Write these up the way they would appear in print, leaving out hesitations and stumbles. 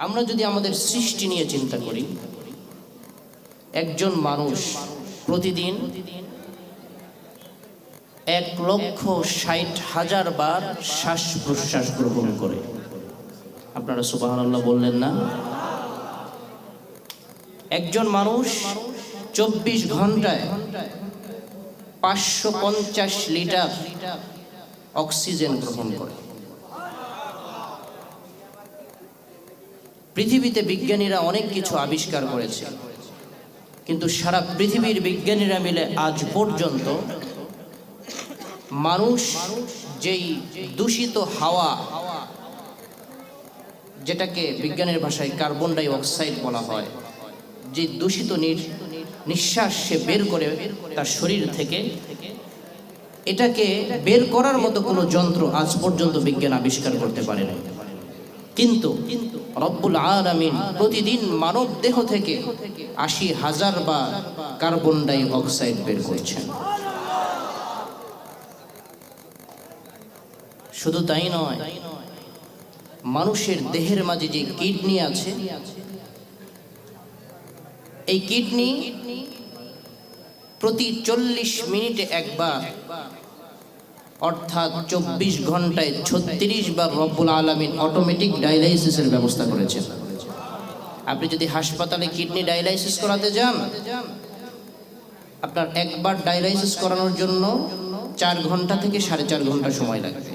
আমরা যদি আমাদের সৃষ্টি নিয়ে চিন্তা করি, একজন মানুষ প্রতিদিন 1,60,000 বার শ্বাস প্রশ্বাস গ্রহণ করে। আপনারা সুবহানাল্লাহ বললেন না? একজন মানুষ 24 ঘন্টায় 550 লিটার অক্সিজেন গ্রহণ করে। পৃথিবীতে বিজ্ঞানীরা অনেক কিছু আবিষ্কার করেছে, কিন্তু সারা পৃথিবীর বিজ্ঞানীরা মিলে আজ পর্যন্ত মানুষ যেই দূষিত হাওয়া, যেটাকে বিজ্ঞানের ভাষায় কার্বন ডাই অক্সাইড বলা হয়, যে দূষিত নিঃশ্বাস সে বের করে তার শরীর থেকে, এটাকে বের করার মতো কোনো যন্ত্র আজ পর্যন্ত বিজ্ঞান আবিষ্কার করতে পারে না। কিন্তু রব্বুল আলামিন প্রতিদিন মানব দেহ থেকে 80,000 বার কার্বন ডাই অক্সাইড বের করছেন। শুধু তাই নয়, মানুষের দেহের মাঝে যে কিডনি আছে, এই কিডনি প্রতি 40 মিনিটে একবার, অর্থাৎ 24 ঘন্টায় 36 বার রব্বুল আলামিন অটোমেটিক ডায়ালাইসিসের ব্যবস্থা করেছেন। আপনি যদি হাসপাতালে কিডনি ডায়ালাইসিস করাতে যান, আপনার একবার ডায়ালাইসিস করানোর জন্য 4 ঘন্টা থেকে 4.5 ঘন্টা সময় লাগবে।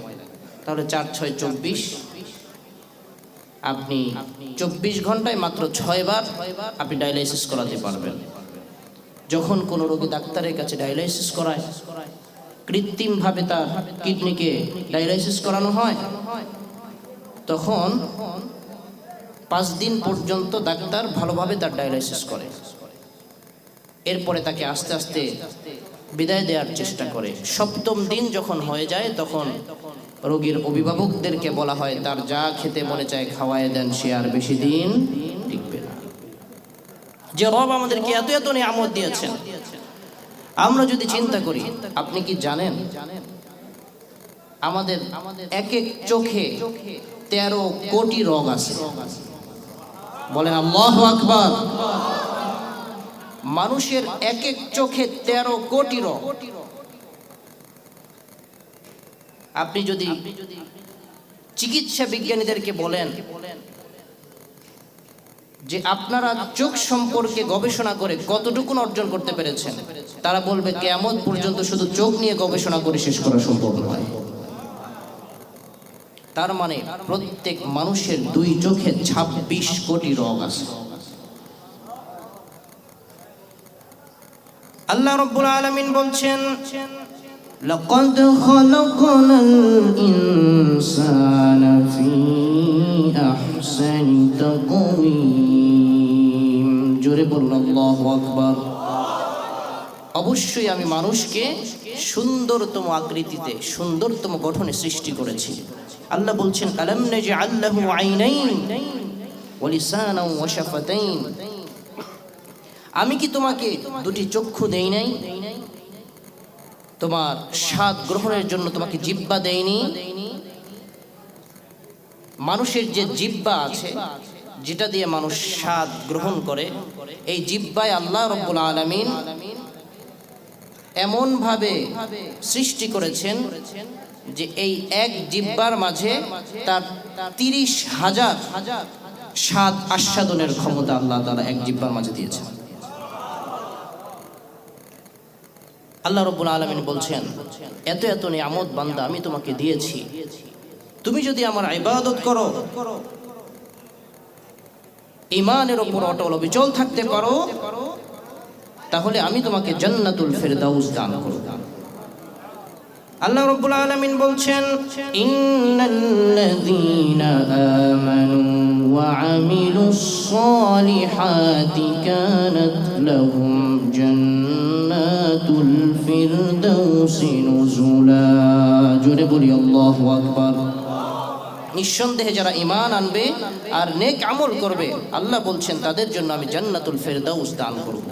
তাহলে 4 × 6 = 24। আপনি 24 ঘন্টায় মাত্র 6 বার আপনি ডায়ালাইসিস করাতে পারবেন। যখন কোনো রোগী ডাক্তারের কাছে ডায়ালাইসিস করায়, কৃত্রিমভাবে তার কিডনিকে ডায়ালাইসিস করানো হয়, তখন 5 দিন পর্যন্ত ডাক্তার ভালোভাবে তার ডায়ালাইসিস করে। এরপরে তাকে আস্তে আস্তে বিদায় দেওয়ার চেষ্টা করে। 7ম দিন যখন হয়ে যায়, তখন রোগীর অভিভাবকদেরকে বলা হয় তার যা খেতে মনে চায় খাওয়ায় দেন, সে আর বেশি দিন টিকবে না। যে রব আমাদেরকে এত এত নিয়ামত দিয়েছেন, আমরা যদি চিন্তা করি, আপনি কি জানেন আমাদের এক এক চোখে 13 কোটি রগ আছে? বলেন আল্লাহু আকবার। মানুষের এক এক চোখে 13 কোটি রগ। আপনি যদি চিকিৎসা বিজ্ঞানীদেরকে বলেন যে আপনারা চোখ সম্পর্কে গবেষণা করে কতটুকু অর্জন করতে পেরেছেন, তারা বলবে কিয়ামত পর্যন্ত শুধু চোখ নিয়ে গবেষণা করে শেষ করা সম্ভব নয়। তার মানে প্রত্যেক মানুষের 2 চোখে 26 কোটি রগ আছে। আল্লাহ রাব্বুল আলামিন বলছেন, লাকাদ খালাকনাল ইনসানা ফি আহসানি তাকওয়িম। জোরে বলুন আল্লাহু আকবার। অবশ্যই আমি মানুষকে সুন্দরতম আকৃতিতে, সুন্দরতম গঠনে সৃষ্টি করেছি। আল্লাহ বলছেন, আলাম নাজআল লাহু আইনাইন ওয়া লিসানান ওয়া শাফাতাইন। আমি কি তোমাকে 2টি চক্ষু দেই নাই? তোমার স্বাদ গ্রহণের জন্য তোমাকে জিহ্বা দেইনি? মানুষের যে জিহ্বা আছে, যেটা দিয়ে মানুষ স্বাদ গ্রহণ করে, এই জিহ্বায় আল্লাহ রাব্বুল আলামিন এমন ভাবে সৃষ্টি করেছেন যে এই এক জিহ্বার মাঝে তার 30,000 স্বাদ আস্বাদনের ক্ষমতা আল্লাহ তাআলা এক জিহ্বার মাঝে দিয়েছেন। আল্লাহ রাব্বুল আলামিন বলছেন, এত এত নিয়ামত বান্দা আমি তোমাকে দিয়েছি, তুমি যদি আমার ইবাদত করো, ঈমানের উপর অটল অবিচল থাকতে পারো, তাহলে আমি তোমাকে জান্নাতুল ফিরদাউস দান করব। আল্লাহ রাব্বুল আলামিন বলছেন, ইন্নাল্লাযীনা আমানু ওয়া আমিলুস সালিহাতি কানাত লাহুম জান্নাতুল ফিরদাউসি নুজুলা। জোরে বলি আল্লাহু আকবার। নিঃসন্দেহে যারা ঈমান আনবে আর নেক আমল করবে, আল্লাহ বলছেন তাদের জন্য আমি জান্নাতুল ফিরদাউস দান করব,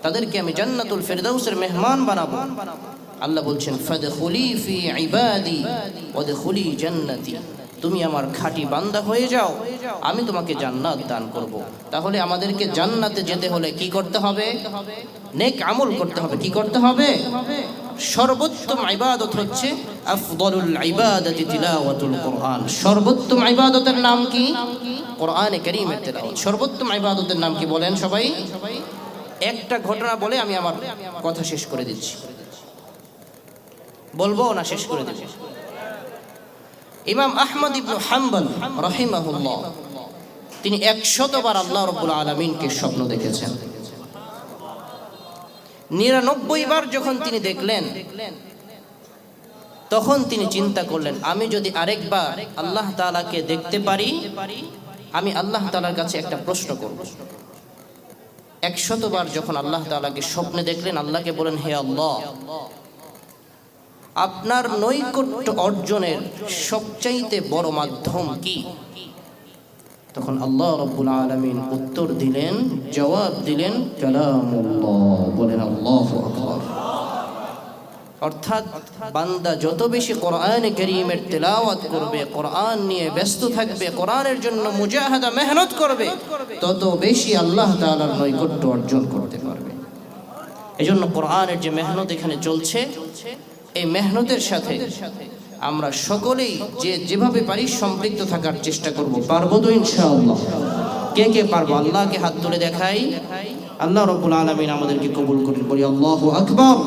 তাদেরকে আমি জান্নাতুল ফিরদাউসের মেহমান বানাবো। আল্লাহ বলছেন, ফাদখুলি ফি ইবাদি ওয়াদখুলি জান্নাতি। তুমি আমার খাঁটি বান্দা হয়ে যাও, আমি তোমাকে জান্নাত দান করব। তাহলে আমাদেরকে জান্নাতে যেতে হলে কি করতে হবে? নেক আমল করতে হবে। কি করতে হবে? সর্বোত্তম ইবাদত হচ্ছে আফদলুল ইবাদাতি তিলাওয়াতুল কোরআন। সর্বোত্তম ইবাদতের নাম কি? কোরআনে কারীমের তেলাওয়াত। সর্বোত্তম ইবাদতের নাম কি বলেন সবাই? একটা ঘটনা বলে আমি আমার কথা শেষ করে দিচ্ছি। বলবো না শেষ করে দেব? ইমাম আহমদ ইবনে হাম্বল রাহিমাহুল্লাহ তিনি 100 বার আল্লাহ রাব্বুল আলামিনকে স্বপ্ন দেখেছেন। 99 বার যখন তিনি দেখলেন, তখন তিনি চিন্তা করলেন, আমি যদি আরেকবার আল্লাহ তাআলাকে দেখতে পারি, আমি আল্লাহ তাআলার কাছে একটা প্রশ্ন করব। 100 বার যখন আল্লাহ তাআলাকে স্বপ্নে দেখলেন, আল্লাহকে বলেন, হে আল্লাহ, আপনার নৈকট্য অর্জনের সবচাইতে বড় মাধ্যম কি? তখন আল্লাহ রাব্বুল আলামিন উত্তর দিলেন, জবাব দিলেন, কালামুল্লাহ। বলেন আল্লাহু আকবার। অর্থাৎ বান্দা যত বেশি কোরআনে কারীমের তেলাওয়াত করবে, কোরআন নিয়ে ব্যস্ত থাকবে, কোরআনের জন্য মুজাহাদা মেহনত করবে, তত বেশি আল্লাহ তাআলার নৈকট্য অর্জন করতে পারবে। এজন্য কোরআনের যে মেহনত এখানে চলছে, এই মেহনতের সাথে আমরা সকলেই যেভাবে পারি সম্পৃক্ত থাকার চেষ্টা করব। পারবো তো ইনশাআল্লাহ? কে কে পারবো? আল্লাহকে হাত তুলে দেখাই। আল্লাহ রাব্বুল আলামিন আমাদেরকে কবুল করুন। বলি আল্লাহু আকবার।